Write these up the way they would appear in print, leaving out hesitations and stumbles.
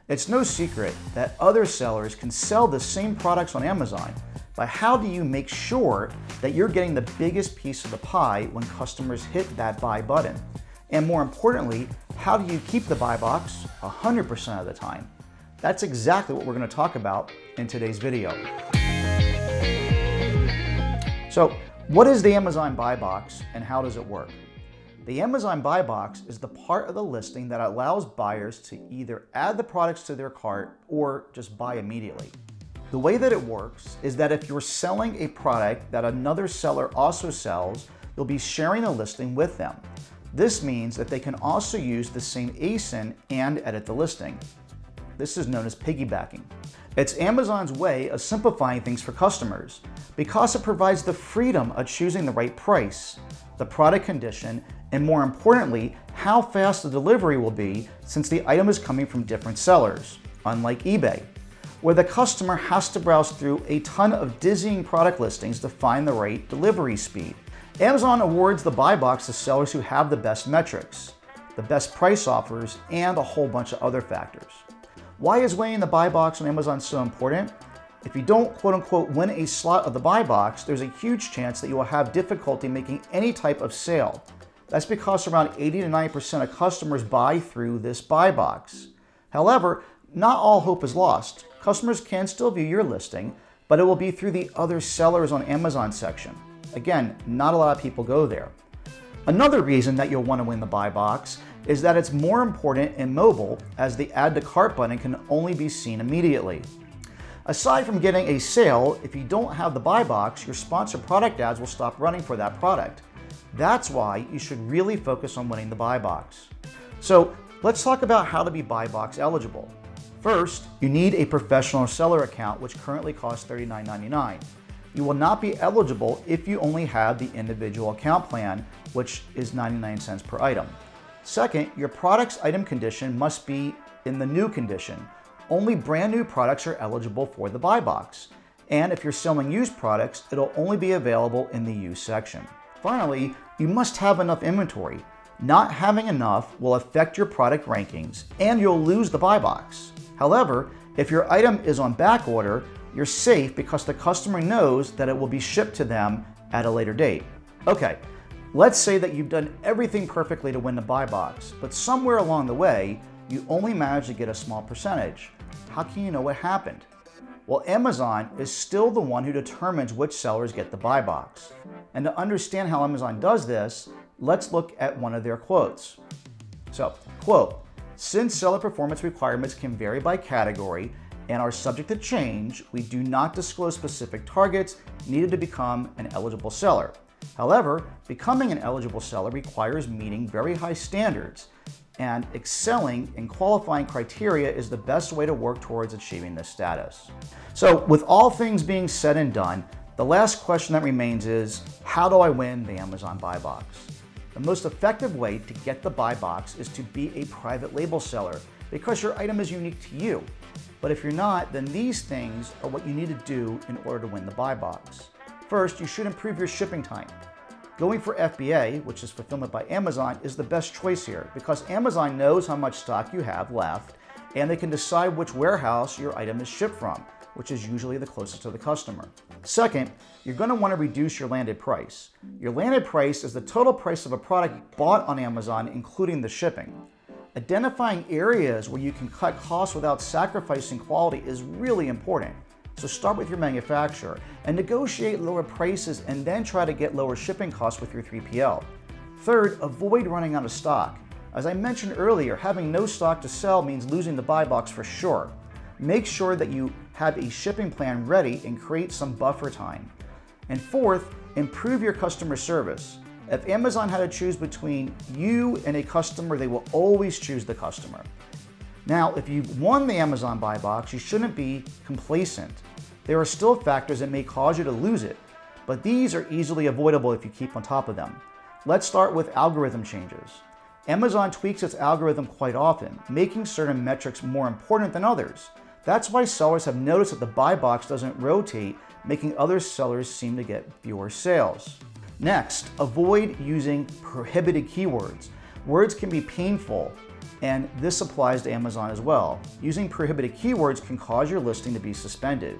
It's no secret that other sellers can sell the same products on Amazon, but how do you make sure that you're getting the biggest piece of the pie when customers hit that buy button? And more importantly, how do you keep the buy box 100% of the time? That's exactly what we're going to talk about in today's video. So, what is the Amazon buy box and how does it work? The Amazon buy box is the part of the listing that allows buyers to either add the products to their cart or just buy immediately. The way that it works is that if you're selling a product that another seller also sells, you'll be sharing a listing with them. This means that they can also use the same ASIN and edit the listing. This is known as piggybacking. It's Amazon's way of simplifying things for customers because it provides the freedom of choosing the right price, the product condition, and more importantly, how fast the delivery will be since the item is coming from different sellers, unlike eBay, where the customer has to browse through a ton of dizzying product listings to find the right delivery speed. Amazon awards the buy box to sellers who have the best metrics, the best price offers, and a whole bunch of other factors. Why is weighing the buy box on Amazon so important? If you don't quote-unquote win a slot of the buy box, there's a huge chance that you will have difficulty making any type of sale. That's because around 80 to 90% of customers buy through this buy box. However, not all hope is lost. Customers can still view your listing, but it will be through the other sellers on Amazon section. Again, not a lot of people go there. Another reason that you'll want to win the buy box is that it's more important in mobile, as the add to cart button can only be seen immediately. Aside from getting a sale, if you don't have the buy box, your sponsored product ads will stop running for that product. That's why you should really focus on winning the buy box. So let's talk about how to be buy box eligible. First, you need a professional seller account, which currently costs $39.99. You will not be eligible if you only have the individual account plan, which is 99 cents per item. Second, your product's item condition must be in the new condition. Only brand new products are eligible for the buy box. And if you're selling used products, it'll only be available in the used section. Finally, you must have enough inventory. Not having enough will affect your product rankings and you'll lose the buy box. However, if your item is on back order, you're safe because the customer knows that it will be shipped to them at a later date. Okay, let's say that you've done everything perfectly to win the buy box, but somewhere along the way, you only managed to get a small percentage. How can you know what happened? Well, Amazon is still the one who determines which sellers get the buy box. And to understand how Amazon does this, let's look at one of their quotes. So, quote, "Since seller performance requirements can vary by category and are subject to change, we do not disclose specific targets needed to become an eligible seller. However, becoming an eligible seller requires meeting very high standards, and excelling in qualifying criteria is the best way to work towards achieving this status." So with all things being said and done, the last question that remains is, how do I win the Amazon buy box? The most effective way to get the buy box is to be a private label seller because your item is unique to you. But if you're not, then these things are what you need to do in order to win the buy box. First, you should improve your shipping time. Going for FBA, which is Fulfillment by Amazon, is the best choice here because Amazon knows how much stock you have left and they can decide which warehouse your item is shipped from, which is usually the closest to the customer. Second, you're going to want to reduce your landed price. Your landed price is the total price of a product bought on Amazon, including the shipping. Identifying areas where you can cut costs without sacrificing quality is really important. So start with your manufacturer and negotiate lower prices and then try to get lower shipping costs with your 3PL. Third, avoid running out of stock. As I mentioned earlier, having no stock to sell means losing the buy box for sure. Make sure that you have a shipping plan ready and create some buffer time. And fourth, improve your customer service. If Amazon had to choose between you and a customer, they will always choose the customer. Now, if you've won the Amazon buy box, you shouldn't be complacent. There are still factors that may cause you to lose it, but these are easily avoidable if you keep on top of them. Let's start with algorithm changes. Amazon tweaks its algorithm quite often, making certain metrics more important than others. That's why sellers have noticed that the buy box doesn't rotate, making other sellers seem to get fewer sales. Next, avoid using prohibited keywords. Words can be painful. And this applies to Amazon as well. Using prohibited keywords can cause your listing to be suspended.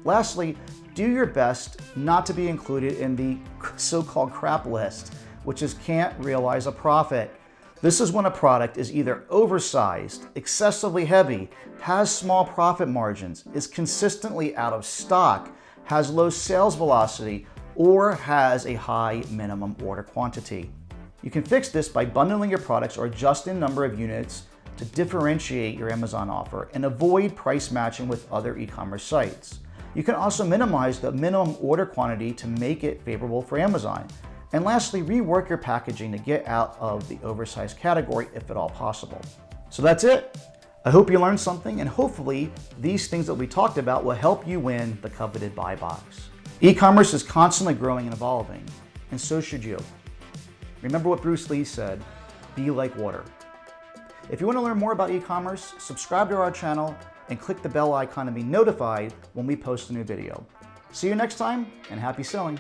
Lastly, do your best not to be included in the so-called crap list, which is can't realize a profit. This is when a product is either oversized, excessively heavy, has small profit margins, is consistently out of stock, has low sales velocity, or has a high minimum order quantity. You can fix this by bundling your products or adjusting the number of units to differentiate your Amazon offer and avoid price matching with other e-commerce sites. You can also minimize the minimum order quantity to make it favorable for Amazon. And lastly, rework your packaging to get out of the oversized category if at all possible. So that's it. I hope you learned something, and hopefully these things that we talked about will help you win the coveted buy box. E-commerce is constantly growing and evolving, and so should you. Remember what Bruce Lee said, be like water. If you want to learn more about e-commerce, subscribe to our channel and click the bell icon to be notified when we post a new video. See you next time, and happy selling.